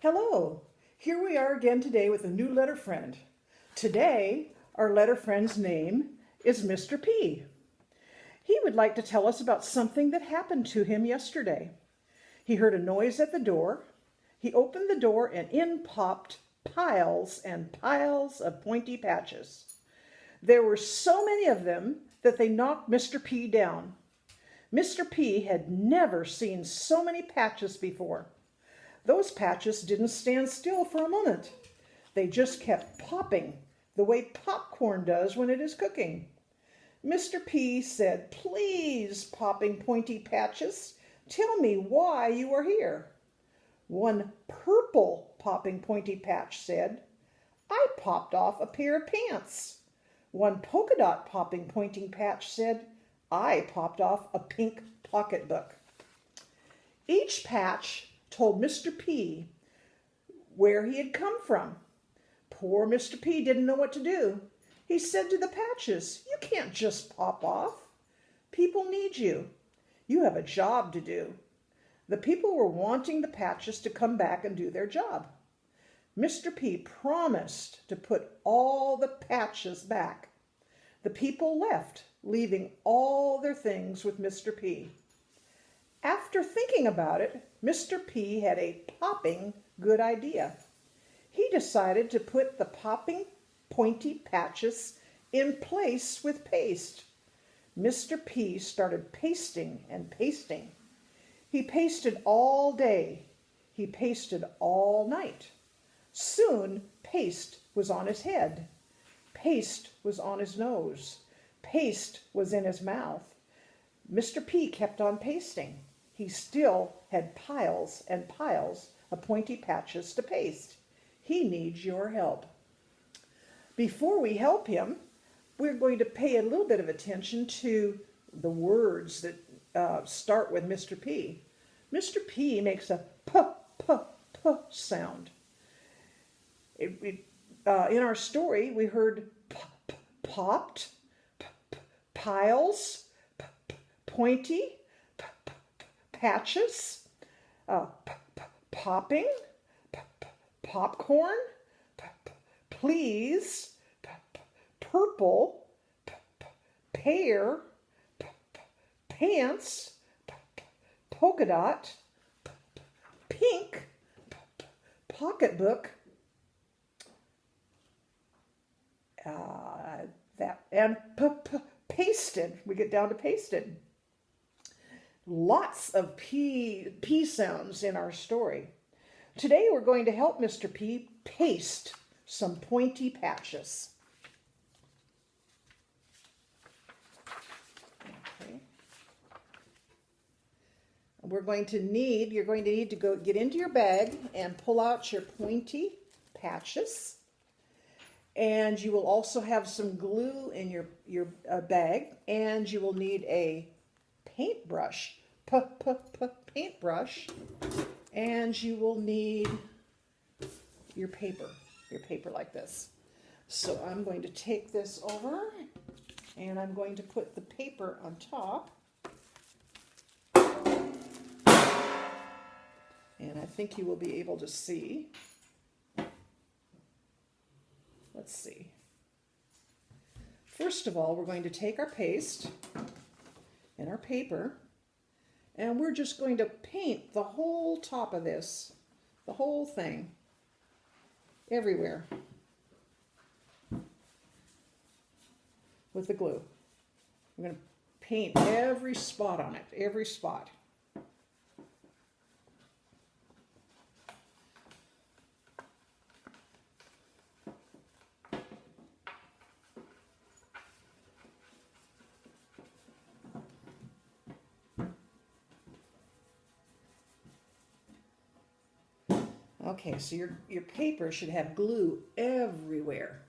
Hello, here we are again today with a new letter friend. Today, our letter friend's name is Mr. P. He would like to tell us about something that happened to him yesterday. He heard a noise at the door. He opened the door and in popped piles and piles of pointy patches. There were so many of them that they knocked Mr. P down. Mr. P had never seen so many patches before. Those patches didn't stand still for a moment. They just kept popping the way popcorn does when it is cooking. Mr. P said, "Please, popping pointy patches, tell me why you are here." One purple popping pointy patch said, "I popped off a pair of pants." One polka dot popping pointing patch said, "I popped off a pink pocketbook." Each patch told Mr. P where he had come from. Poor Mr. P didn't know what to do. He said to the patches, "You can't just pop off. People need you. You have a job to do." The people were wanting the patches to come back and do their job. Mr. P promised to put all the patches back. The people left, leaving all their things with Mr. P. After thinking about it, Mr. P had a popping good idea. He decided to put the popping pointy patches in place with paste. Mr. P started pasting and pasting. He pasted all day. He pasted all night. Soon, paste was on his head. Paste was on his nose. Paste was in his mouth. Mr. P kept on pasting. He still had piles and piles of pointy patches to paste. He needs your help. Before we help him, we're going to pay a little bit of attention to the words that start with Mr. P. Mr. P makes a p, p, p sound. In our story, we heard popped, piles, pointy, patches, popping, popcorn, please, purple, pear, pants, polka dot, pink, pocketbook, and pasted. We get down to pasted. Lots of P sounds in our story. Today we're going to help Mr. P paste some pointy patches. Okay. You're going to need to go get into your bag and pull out your pointy patches. And you will also have some glue in your bag, and you will need a paintbrush, paintbrush, and you will need your paper like this. So I'm going to take this over, and I'm going to put the paper on top. And I think you will be able to see. Let's see. First of all, we're going to take our paste and our paper, and we're just going to paint the whole top of this, the whole thing, everywhere with the glue. We're going to paint every spot on it, every spot. Okay, so your paper should have glue everywhere.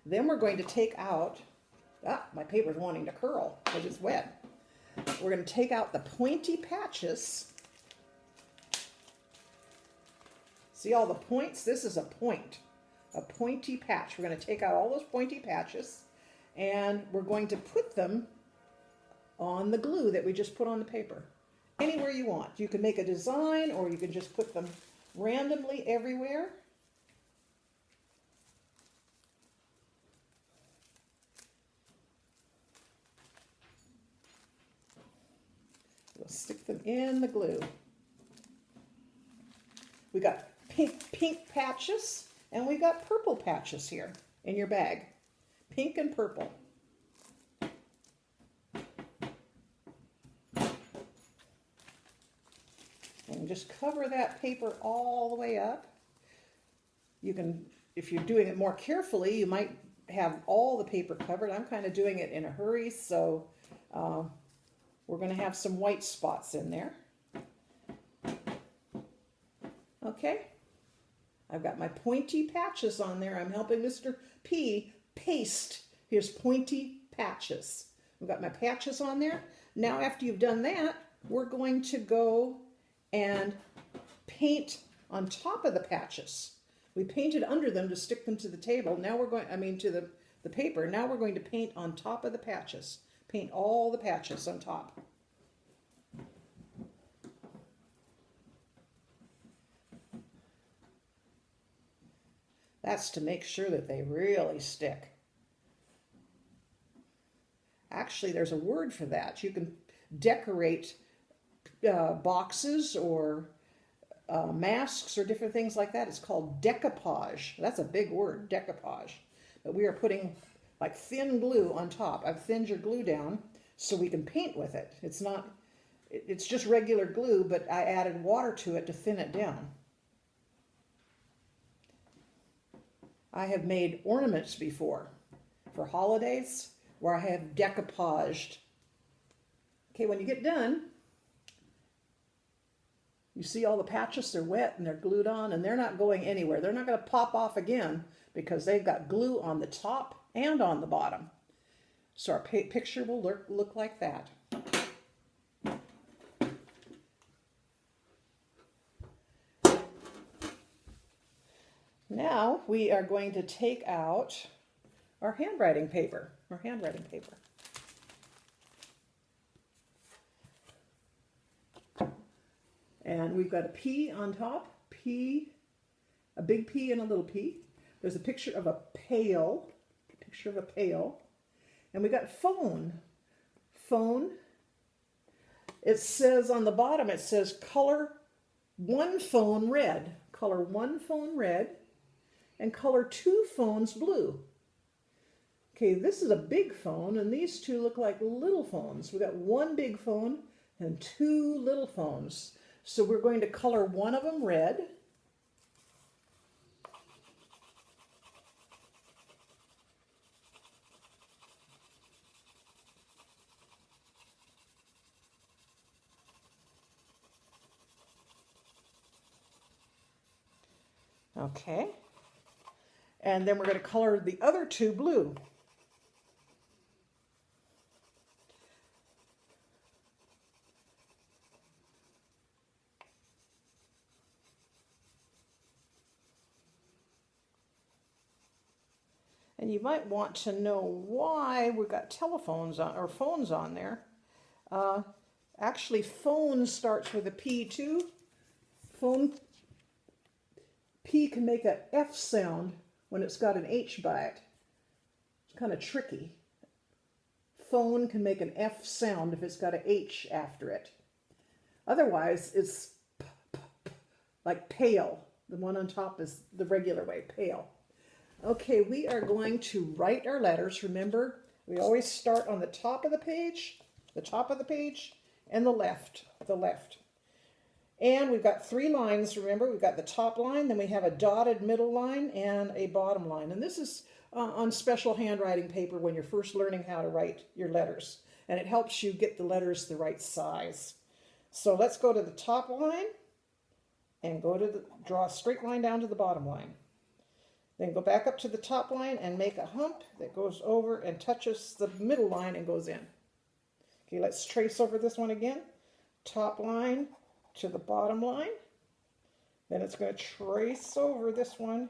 Then we're going to take out, my paper's wanting to curl because it's wet. We're going to take out the pointy patches. See all the points? This is a pointy patch. We're going to take out all those pointy patches, and we're going to put them on the glue that we just put on the paper. Anywhere you want. You can make a design, or you can just put them randomly everywhere. We'll stick them in the glue. We got pink patches and we got purple patches here in your bag. Pink and purple. And just cover that paper all the way up. You can, if you're doing it more carefully, you might have all the paper covered. I'm kind of doing it in a hurry, so we're going to have some white spots in there. Okay, I've got my pointy patches on there. I'm helping Mr. P paste his pointy patches. I've got my patches on there. Now after you've done that, we're going to go and paint on top of the patches. We painted under them to stick them to the table. Now we're going, to the paper. Now we're going to paint on top of the patches. Paint all the patches on top. That's to make sure that they really stick. Actually, there's a word for that. You can decorate boxes or masks or different things like that. It's called decoupage. That's a big word, decoupage. But we are putting like thin glue on top. I've thinned your glue down so we can paint with it. It's just regular glue, but I added water to it to thin it down. I have made ornaments before for holidays where I have decoupaged. Okay, when you get done, you see all the patches, they're wet and they're glued on and they're not going anywhere. They're not going to pop off again because they've got glue on the top and on the bottom. So our picture will look like that. Now we are going to take out our handwriting paper. And we've got a P on top, P, a big P and a little p. There's a picture of a pail, And we got phone. It says on the bottom, it says color one phone red. Color one phone red and color two phones blue. Okay, this is a big phone and these two look like little phones. We got one big phone and two little phones. So we're going to color one of them red. Okay. And then we're going to color the other two blue. And you might want to know why we've got telephones on, or phones on there. Actually, phone starts with a P too. Phone, P can make an F sound when it's got an H by it. It's kind of tricky. Phone can make an F sound if it's got an H after it. Otherwise, it's like pale. The one on top is the regular way, pale. Okay, we are going to write our letters. Remember, we always start on the top of the page, and the left. And we've got three lines, remember. We've got the top line, then we have a dotted middle line, and a bottom line. And this is on special handwriting paper when you're first learning how to write your letters. And it helps you get the letters the right size. So let's go to the top line, and draw a straight line down to the bottom line. Then go back up to the top line and make a hump that goes over and touches the middle line and goes in. Okay, let's trace over this one again. Top line to the bottom line. Then it's going to trace over this one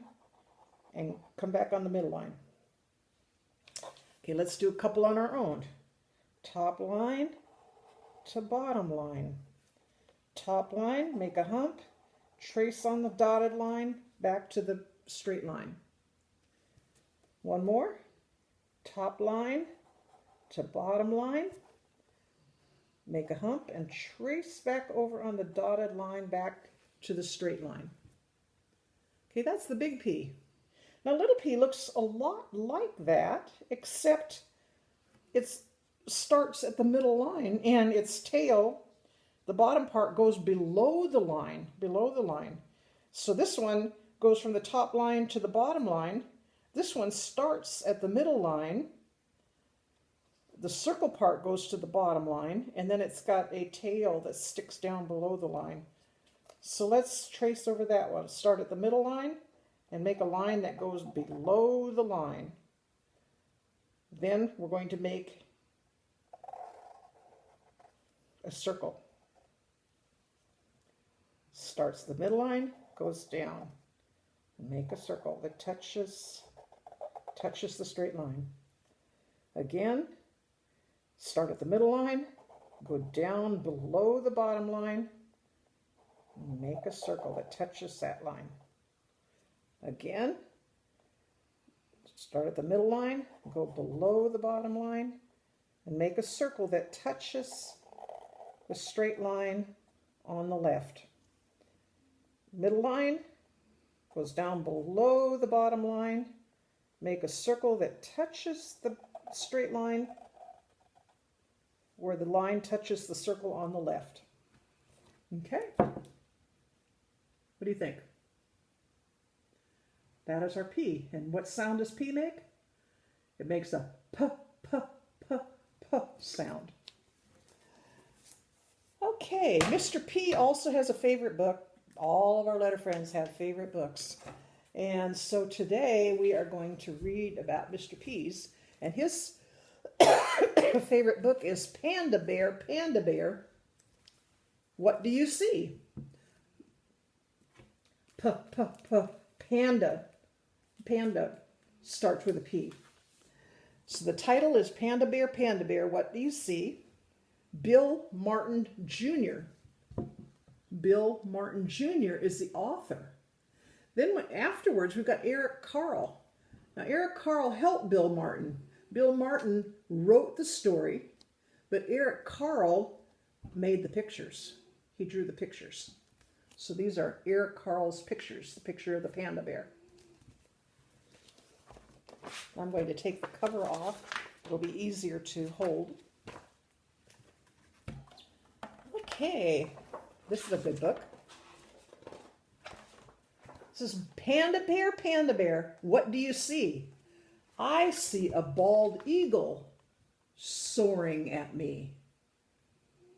and come back on the middle line. Okay, let's do a couple on our own. Top line to bottom line. Top line, make a hump, trace on the dotted line back to the straight line. One more, top line to bottom line, make a hump and trace back over on the dotted line back to the straight line. Okay, that's the big P. Now little p looks a lot like that, except it starts at the middle line and its tail, the bottom part, goes below the line, So this one goes from the top line to the bottom line. This one starts at the middle line. The circle part goes to the bottom line, and then it's got a tail that sticks down below the line. So let's trace over that one. Start at the middle line and make a line that goes below the line. Then we're going to make a circle. Starts the middle line, goes down. Make a circle that touches the straight line. Again, start at the middle line, go down below the bottom line, make a circle that touches that line. Again, start at the middle line, go below the bottom line, and make a circle that touches the straight line on the left. Middle line goes down below the bottom line, make a circle that touches the straight line where the line touches the circle on the left. Okay? What do you think? That is our P. And what sound does P make? It makes a p, p, p, p sound. Okay, Mr. P also has a favorite book. All of our letter friends have favorite books. And so today we are going to read about Mr. P's. And his favorite book is Panda Bear, Panda Bear. What do you see? P, p, p, panda. Panda starts with a P. So the title is Panda Bear, Panda Bear. What do you see? Bill Martin Jr. Bill Martin Jr. is the author. Then afterwards, we've got Eric Carle. Now, Eric Carle helped Bill Martin. Bill Martin wrote the story, but Eric Carle made the pictures. He drew the pictures. So these are Eric Carle's pictures, the picture of the panda bear. I'm going to take the cover off. It'll be easier to hold. Okay, this is a good book. This is Panda Bear, Panda Bear. What do you see? I see a bald eagle soaring at me.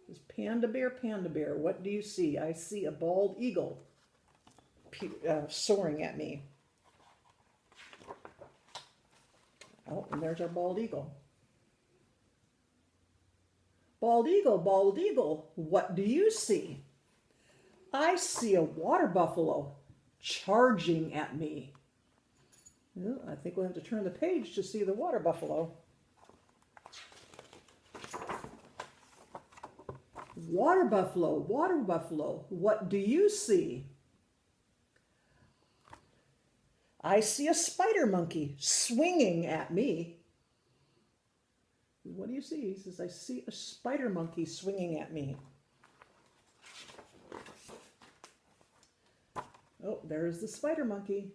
This is Panda Bear, Panda Bear. What do you see? I see a bald eagle soaring at me. Oh, and there's our bald eagle. Bald eagle, what do you see? I see a water buffalo charging at me. Well, I think we'll have to turn the page to see the water buffalo. Water buffalo, what do you see? I see a spider monkey swinging at me. What do you see? He says, I see a spider monkey swinging at me. Oh, there's the spider monkey.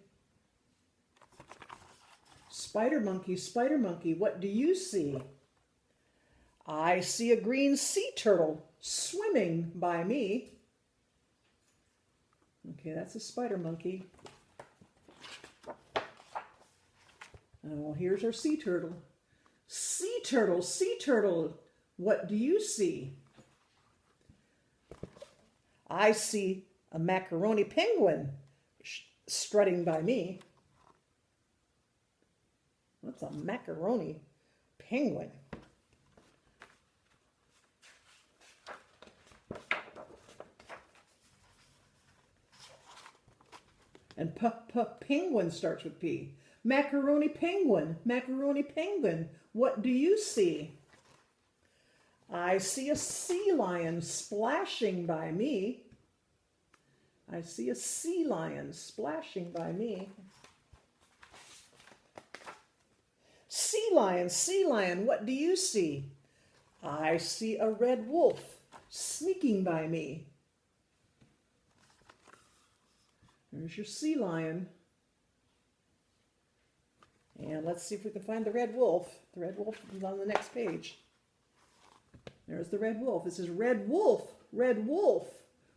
Spider monkey, what do you see? I see a green sea turtle swimming by me. Okay, that's a spider monkey. Well, here's our sea turtle. Sea turtle, what do you see? I see a macaroni penguin strutting by me. What's a macaroni penguin? And penguin starts with P. Macaroni penguin, what do you see? I see a sea lion splashing by me. I see a sea lion splashing by me. Sea lion, what do you see? I see a red wolf sneaking by me. There's your sea lion. And let's see if we can find the red wolf. The red wolf is on the next page. There's the red wolf. It says, red wolf,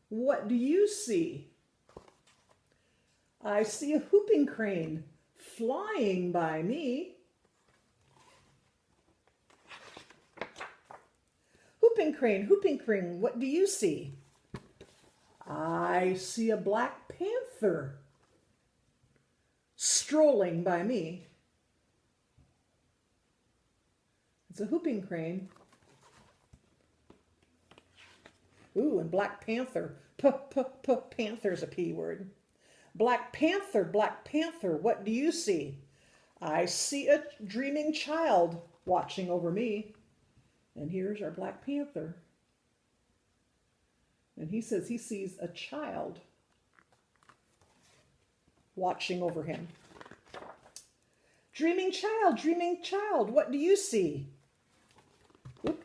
what do you see? I see a whooping crane flying by me. Whooping crane, what do you see? I see a black panther strolling by me. It's a whooping crane. Ooh, and black panther. Panther's a P word. Black panther, what do you see? I see a dreaming child watching over me. And here's our black panther. And he says he sees a child watching over him. Dreaming child, what do you see? Oop,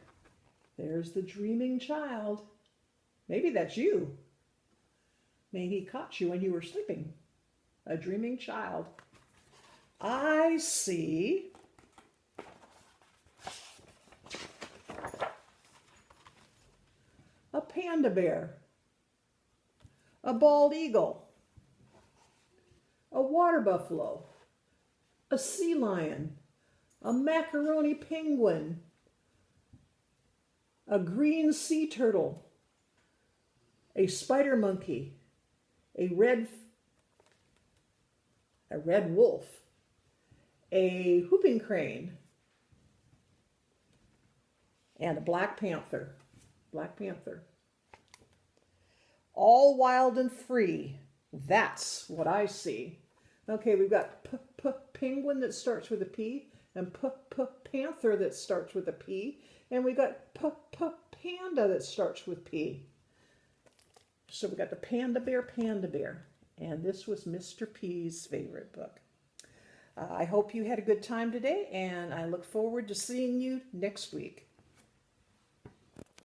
there's the dreaming child. Maybe that's you. Maybe he caught you when you were sleeping. A dreaming child. I see a panda bear, a bald eagle, a water buffalo, a sea lion, a macaroni penguin, a green sea turtle, a spider monkey, a red wolf, a whooping crane, and a black panther. Black panther. All wild and free. That's what I see. Okay, we've got penguin that starts with a P, and panther that starts with a P, and we got panda that starts with P. So we got the Panda Bear, and this was Mr. P's favorite book. I hope you had a good time today, and I look forward to seeing you next week.